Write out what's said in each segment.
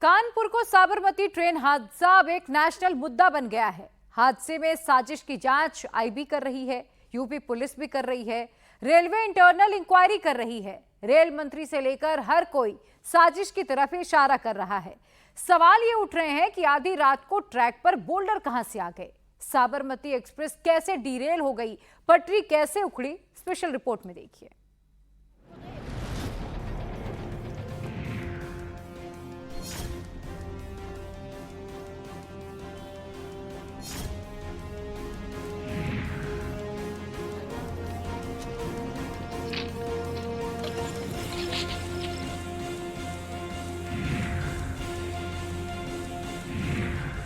कानपुर को साबरमती ट्रेन हादसा अब एक नेशनल मुद्दा बन गया है। हादसे में साजिश की जांच आईबी कर रही है, यूपी पुलिस भी कर रही है, रेलवे इंटरनल इंक्वायरी कर रही है। रेल मंत्री से लेकर हर कोई साजिश की तरफ इशारा कर रहा है। सवाल ये उठ रहे हैं कि आधी रात को ट्रैक पर बोल्डर कहां से आ गए, साबरमती एक्सप्रेस कैसे डीरेल हो गई, पटरी कैसे उखड़ी। स्पेशल रिपोर्ट में देखिए।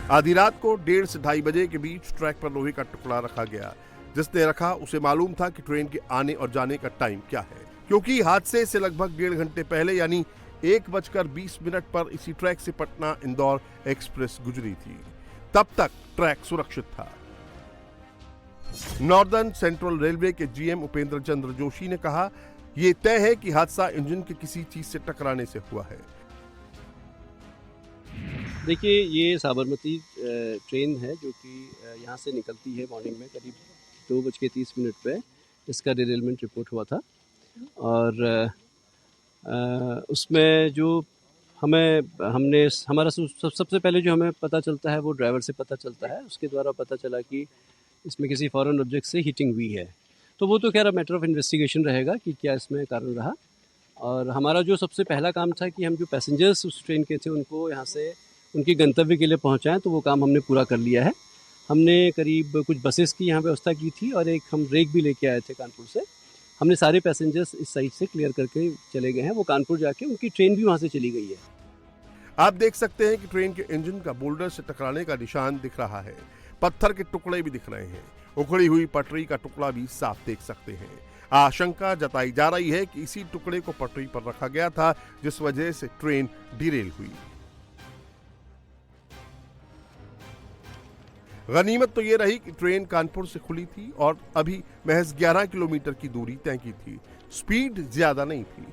आधी रात को 1:30 से 2:30 बजे के बीच ट्रैक पर लोहे का टुकड़ा रखा गया। जिसने रखा उसे मालूम था कि ट्रेन के आने और जाने का टाइम क्या है, क्योंकि हादसे से लगभग 1.5 घंटे पहले यानी 1:20 पर इसी ट्रैक से पटना इंदौर एक्सप्रेस गुजरी थी। तब तक ट्रैक सुरक्षित था। नॉर्दर्न सेंट्रल रेलवे के जीएम उपेंद्र चंद्र जोशी ने कहा, यह तय है कि हादसा इंजन के किसी चीज से टकराने से हुआ है। देखिए, ये साबरमती ट्रेन है जो कि यहाँ से निकलती है मॉर्निंग में करीब 2:30 पे। इसका डिरेलमेंट रिपोर्ट हुआ था और उसमें जो हमारा सबसे पहले जो हमें पता चलता है वो ड्राइवर से पता चलता है। उसके द्वारा पता चला कि इसमें किसी फॉरेन ऑब्जेक्ट से हीटिंग हुई है। तो वो तो खैर मैटर ऑफ इन्वेस्टिगेशन रहेगा कि क्या इसमें कारण रहा। और हमारा जो सबसे पहला काम था कि हम जो पैसेंजर्स उस ट्रेन के थे उनको यहाँ से उनके गंतव्य के लिए पहुँचाएं, तो वो काम हमने पूरा कर लिया है। हमने करीब कुछ बसेस की यहाँ व्यवस्था की थी और एक हम रेक भी लेके आए थे कानपुर से। हमने सारे पैसेंजर्स इस साइड से क्लियर करके चले गए हैं। वो कानपुर जाके उनकी ट्रेन भी वहाँ से चली गई है। आप देख सकते हैं कि ट्रेन के इंजन का बोल्डर से टकराने का निशान दिख रहा है। पत्थर के टुकड़े भी दिख रहे हैं। उखड़ी हुई पटरी का टुकड़ा भी साफ देख सकते हैं। आशंका जताई जा रही है कि इसी टुकड़े को पटरी पर रखा गया था, जिस वजह से ट्रेन डिरेल हुई। गनीमत तो ये रही कि ट्रेन कानपुर से खुली थी और अभी महज 11 किलोमीटर की दूरी तय की थी। स्पीड ज्यादा नहीं थी।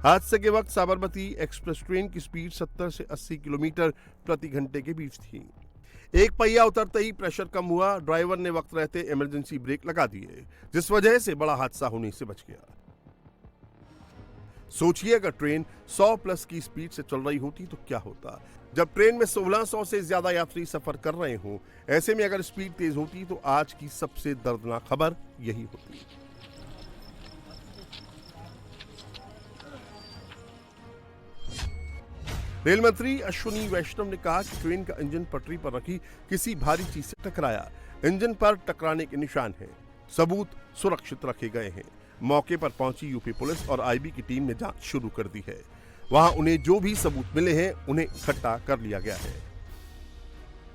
हादसे के वक्त साबरमती एक्सप्रेस ट्रेन की स्पीड 70 से 80 किलोमीटर प्रति घंटे के बीच थी। एक पहिया उतरते ही प्रेशर कम हुआ। ड्राइवर ने वक्त रहते इमरजेंसी ब्रेक लगा दिए, जिस वजह से बड़ा हादसा होने से बच गया। सोचिए, अगर ट्रेन 100+ की स्पीड से चल रही होती तो क्या होता। जब ट्रेन में 1600 से ज्यादा यात्री सफर कर रहे हों, ऐसे में अगर स्पीड तेज होती तो आज की सबसे दर्दनाक खबर यही होती। रेल मंत्री अश्विनी वैष्णव ने कहा कि ट्रेन का इंजन पटरी पर रखी किसी भारी चीज से टकराया। इंजन पर टकराने के निशान हैं। सबूत सुरक्षित रखे गए हैं। मौके पर पहुंची यूपी पुलिस और आईबी की टीम ने जांच शुरू कर दी है। वहां उन्हें जो भी सबूत मिले हैं उन्हें इकट्ठा कर लिया गया है।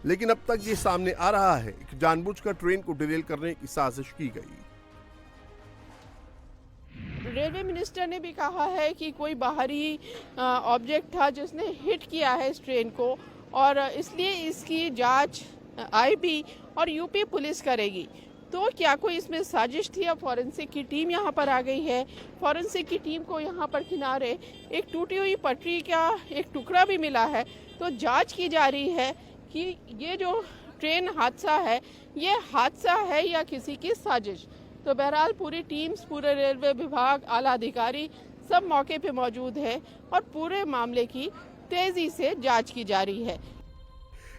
लेकिन अब तक ये सामने आ रहा है कि जानबूझकर ट्रेन को डिरेल करने की साजिश की गई। रेलवे मिनिस्टर ने भी कहा है कि कोई बाहरी ऑब्जेक्ट था जिसने हिट किया है इस ट्रेन को और इसलिए इसकी जांच आईबी और यूपी पुलिस करेगी। तो क्या कोई इसमें साजिश थी? अब फॉरेंसिक की टीम यहाँ पर आ गई है। फॉरेंसिक की टीम को यहाँ पर किनारे एक टूटी हुई पटरी का एक टुकड़ा भी मिला है। तो जांच की जा रही है कि ये जो ट्रेन हादसा है ये हादसा है या किसी की साजिश। तो बहरहाल पूरी टीम्स, पूरे रेलवे विभाग, आला अधिकारी सब मौके पे मौजूद है और पूरे मामले की तेजी से जांच की जा रही है।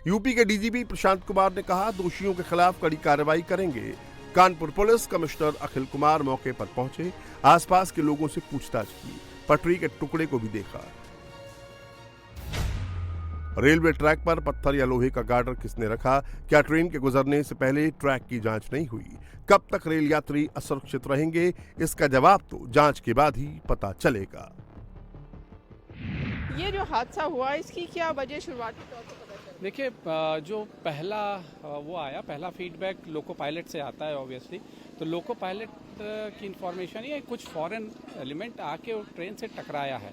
यूपी के डीजीपी प्रशांत कुमार ने कहा, दोषियों के खिलाफ कड़ी कार्रवाई करेंगे। कानपुर पुलिस कमिश्नर अखिल कुमार मौके पर पहुंचे, आसपास के लोगों से पूछताछ की, पटरी के टुकड़े को भी देखा। रेलवे ट्रैक पर पत्थर या लोहे का गार्डर किसने रखा? क्या ट्रेन के गुजरने से पहले ट्रैक की जांच नहीं हुई? कब तक रेल यात्री असुरक्षित रहेंगे? इसका जवाब तो जांच के बाद ही पता चलेगा। ये जो हादसा हुआ इसकी क्या वजह शुरुआती तौर पर पता चला? देखिए, जो पहला फीडबैक लोको पायलट से आता है ऑब्वियसली। तो लोको पायलट की इंफॉर्मेशन ये कुछ फॉरेन एलिमेंट आके ट्रेन से टकराया है।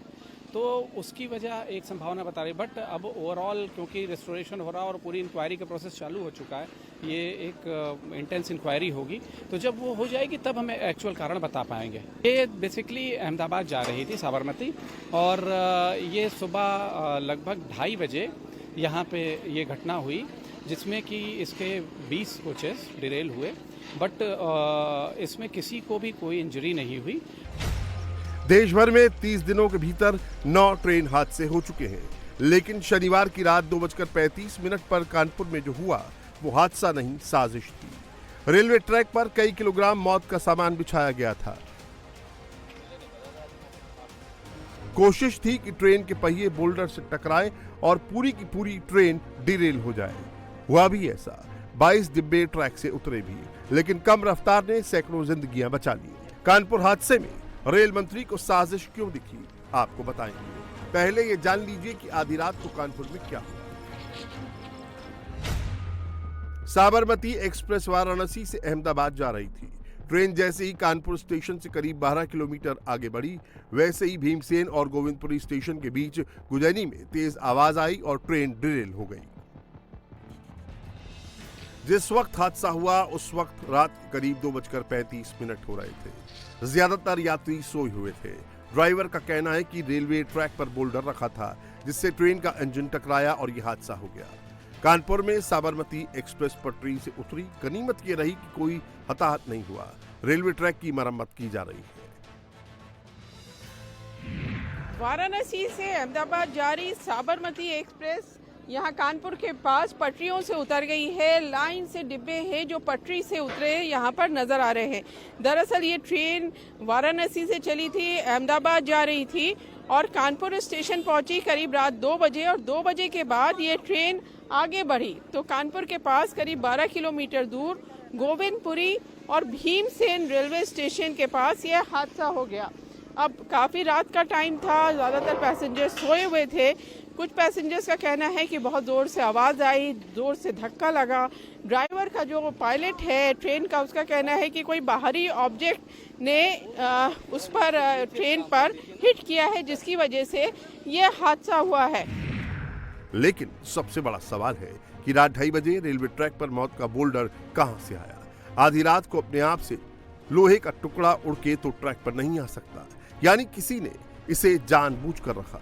तो उसकी वजह एक संभावना बता रही। बट अब ओवरऑल क्योंकि रेस्टोरेशन हो रहा है और पूरी इंक्वायरी का प्रोसेस चालू हो चुका है, ये एक इंटेंस इंक्वायरी होगी, तो जब वो हो जाएगी तब हमें एक्चुअल कारण बता पाएंगे। ये बेसिकली अहमदाबाद जा रही थी साबरमती, और ये सुबह लगभग 2:30 बजे यहाँ पे ये घटना हुई, जिसमें कि इसके 20 कोचेस डिरेल हुए, बट इसमें किसी को भी कोई इंजरी नहीं हुई। देश भर में 30 दिनों के भीतर 9 ट्रेन हादसे हो चुके हैं, लेकिन शनिवार की रात 2:35 पर कानपुर में जो हुआ वो हादसा नहीं, साजिश थी। रेलवे ट्रैक पर कई किलोग्राम मौत का सामान बिछाया गया था। कोशिश थी कि ट्रेन के पहिए बोल्डर से टकराए और पूरी की पूरी ट्रेन डिरेल हो जाए। हुआ भी ऐसा। 22 डिब्बे ट्रैक से उतरे भी, लेकिन कम रफ्तार ने सैकड़ों जिंदगियां बचा ली। कानपुर हादसे में रेल मंत्री को साजिश क्यों दिखी, आपको बताएंगे। पहले ये जान लीजिए कि आधी रात को कानपुर में क्या हुआ। साबरमती एक्सप्रेस वाराणसी से अहमदाबाद जा रही थी। ट्रेन जैसे ही कानपुर स्टेशन से करीब 12 किलोमीटर आगे बढ़ी, वैसे ही भीमसेन और गोविंदपुरी स्टेशन के बीच गुजैनी में तेज आवाज आई और ट्रेन डिरेल हो गई। जिस वक्त हादसा हुआ उस वक्त रात करीब 2:35 हो रहे थे। ज्यादातर यात्री सोए हुए थे। ड्राइवर का कहना है कि रेलवे ट्रैक पर बोल्डर रखा था, जिससे ट्रेन का इंजन टकराया और यह हादसा हो गया। कानपुर में साबरमती एक्सप्रेस पटरी से उतरी। गनीमत ये रही कि कोई हताहत नहीं हुआ। रेलवे ट्रैक की मरम्मत की जा रही है। वाराणसी से अहमदाबाद जा रही साबरमती एक्सप्रेस यहाँ कानपुर के पास पटरियों से उतर गई है। लाइन से डिब्बे हैं जो पटरी से उतरे यहाँ पर नजर आ रहे हैं। दरअसल ये ट्रेन वाराणसी से चली थी, अहमदाबाद जा रही थी और कानपुर स्टेशन पहुंची करीब रात 2 बजे, और 2 बजे के बाद ये ट्रेन आगे बढ़ी तो कानपुर के पास करीब 12 किलोमीटर दूर गोविंदपुरी और भीमसेन रेलवे स्टेशन के पास ये हादसा हो गया। अब काफ़ी रात का टाइम था, ज़्यादातर पैसेंजर्स सोए हुए थे। कुछ पैसेंजर्स का कहना है कि बहुत ज़ोर से आवाज़ आई, ज़ोर से धक्का लगा। ड्राइवर का जो पायलट है ट्रेन का, उसका कहना है कि कोई बाहरी ऑब्जेक्ट ने उस पर ट्रेन पर हिट किया है, जिसकी वजह से ये हादसा हुआ है। लेकिन सबसे बड़ा सवाल है कि रात 2:30 बजे रेलवे ट्रैक पर मौत का बोल्डर कहां से आया। आधी रात को अपने आप से लोहे का टुकड़ा उड़ के तो ट्रैक पर नहीं आ सकता, यानी किसी ने इसे जानबूझकर रखा।